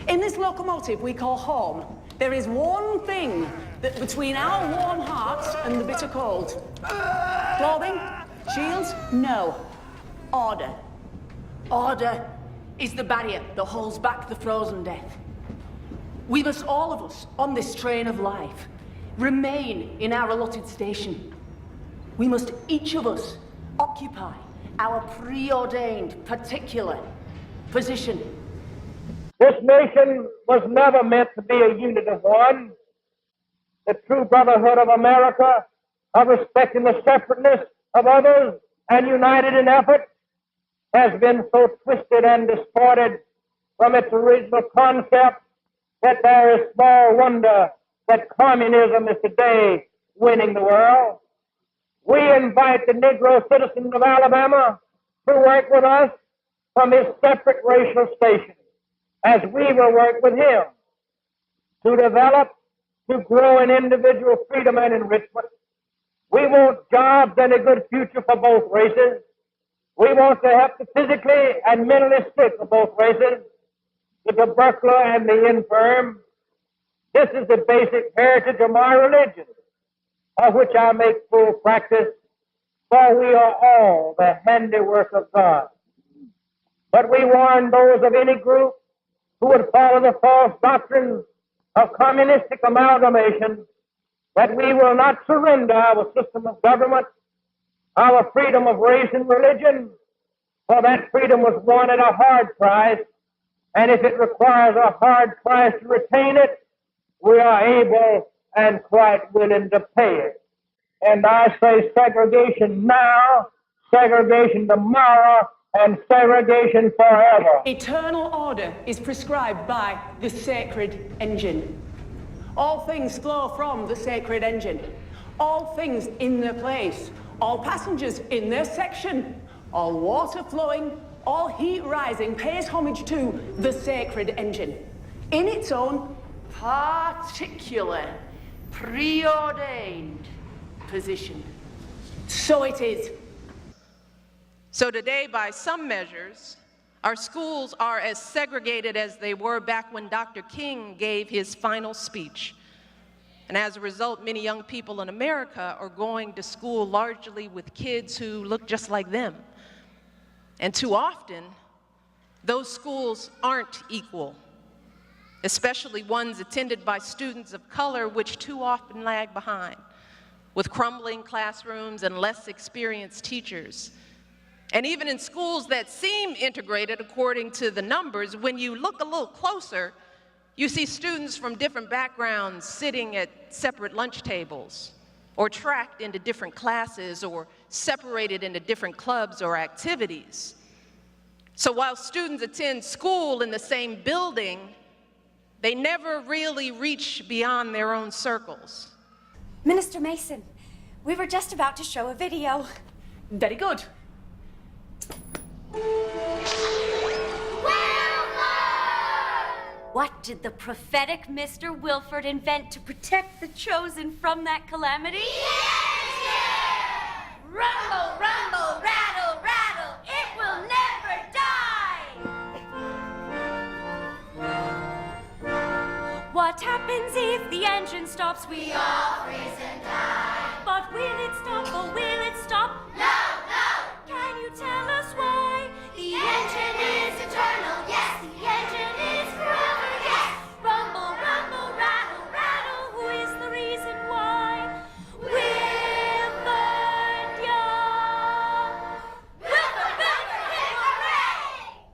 In this locomotive we call home, there is one thing that between our warm hearts and the bitter cold. Clothing? Shields? No. Order. Order is the barrier that holds back the frozen death. We must, all of us, on this train of life, remain in our allotted station. We must, each of us, occupy our preordained particular position. This nation was never meant to be a unit of one. The true brotherhood of America, of respecting the separateness of others and united in effort, has been so twisted and distorted from its original concept that there is small wonder that communism is today winning the world. We invite the Negro citizen of Alabama to work with us from his separate racial station, as we will work with him to develop, to grow in individual freedom and enrichment. We want jobs and a good future for both races. We want to help the physically and mentally sick of both races, the tubercular and the infirm. This is the basic heritage of my religion, of which I make full practice, for we are all the handiwork of God. But we warn those of any group who would follow the false doctrines of communistic amalgamation that we will not surrender our system of government, our freedom of race and religion, for that freedom was won at a hard price, and if it requires a hard price to retain it, we are able and quite willing to pay it. And I say segregation now, segregation tomorrow, and segregation forever. Eternal order is prescribed by the sacred engine. All things flow from the sacred engine. All things in their place. All passengers in their section. All water flowing, all heat rising pays homage to the sacred engine in its own particular, preordained position. So it is. So today, by some measures, our schools are as segregated as they were back when Dr. King gave his final speech. And as a result, many young people in America are going to school largely with kids who look just like them. And too often, those schools aren't equal, especially ones attended by students of color, which too often lag behind, with crumbling classrooms and less experienced teachers. And even in schools that seem integrated according to the numbers, when you look a little closer, you see students from different backgrounds sitting at separate lunch tables, or tracked into different classes, or separated into different clubs or activities. So while students attend school in the same building, they never really reach beyond their own circles. Minister Mason, we were just about to show a video. Very good. What did the prophetic Mr. Wilford invent to protect the chosen from that calamity? Rumble, rumble, rattle, rattle, it will never die! What happens if the engine stops? We all freeze and die. But will it stop or will it stop? No, no! Can you tell us why? The engine is eternal, yes, the engine is forever, yes! Rumble, rumble, rattle, rattle, who is the reason why? Wilford Young! Wilford, Wilford, hooray!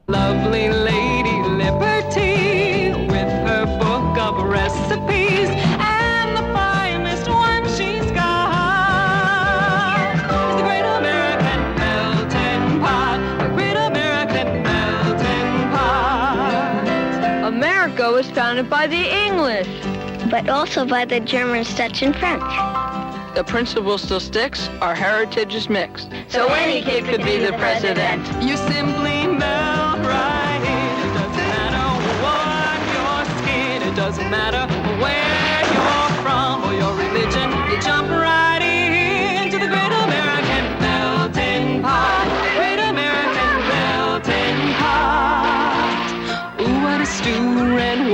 Lovely Lady Liberty, with her book of recipes, and the finest one she's got is the Great American Melting Pot, the Great American Melting Pot. America was founded by the English, but also by the Germans, Dutch, and French. the principle still sticks, our heritage is mixed. So any kid could be the president. You simply melt right in. It doesn't matter what your skin, it doesn't matter where you're from or your religion. You jump right into the Great American Melting Pot. Great American Melting Pot. Ooh, what a stew, red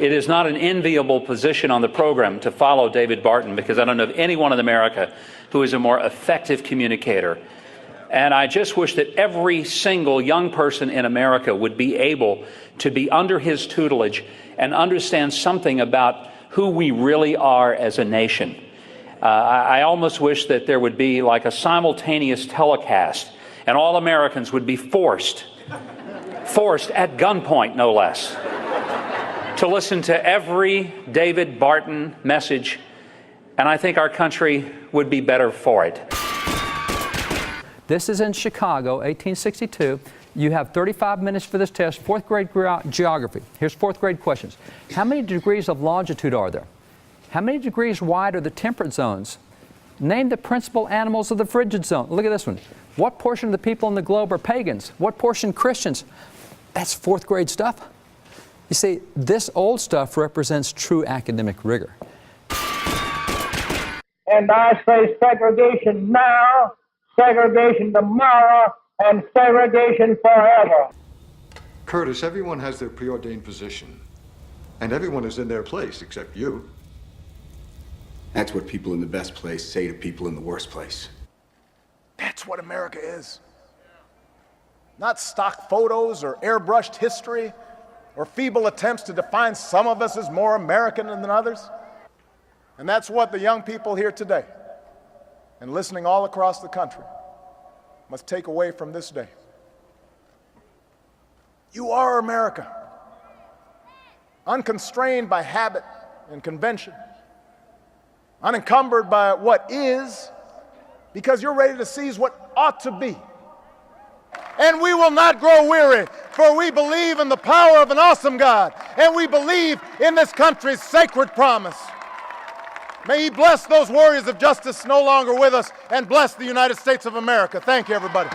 It is not an enviable position on the program to follow David Barton, because I don't know of anyone in America who is a more effective communicator. And I just wish that every single young person in America would be able to be under his tutelage and understand something about who we really are as a nation. I almost wish that there would be like a simultaneous telecast, and all Americans would be forced at gunpoint, no less, to listen to every David Barton message, and I think our country would be better for it. This is in Chicago, 1862. You have 35 minutes for this test, fourth grade geography. Here's fourth grade questions. How many degrees of longitude are there? How many degrees wide are the temperate zones? Name the principal animals of the frigid zone. Look at this one. What portion of the people in the globe are pagans? What portion Christians? That's fourth grade stuff. You see, this old stuff represents true academic rigor. And I say segregation now, segregation tomorrow, and segregation forever. Curtis, everyone has their preordained position, and everyone is in their place except you. That's what people in the best place say to people in the worst place. That's what America is. Not stock photos or airbrushed history or feeble attempts to define some of us as more American than others. And that's what the young people here today and listening all across the country must take away from this day. You are America, unconstrained by habit and convention, unencumbered by what is, because you're ready to seize what ought to be. And we will not grow weary, for we believe in the power of an awesome God, and we believe in this country's sacred promise. May He bless those warriors of justice no longer with us, and bless the United States of America. Thank you, everybody.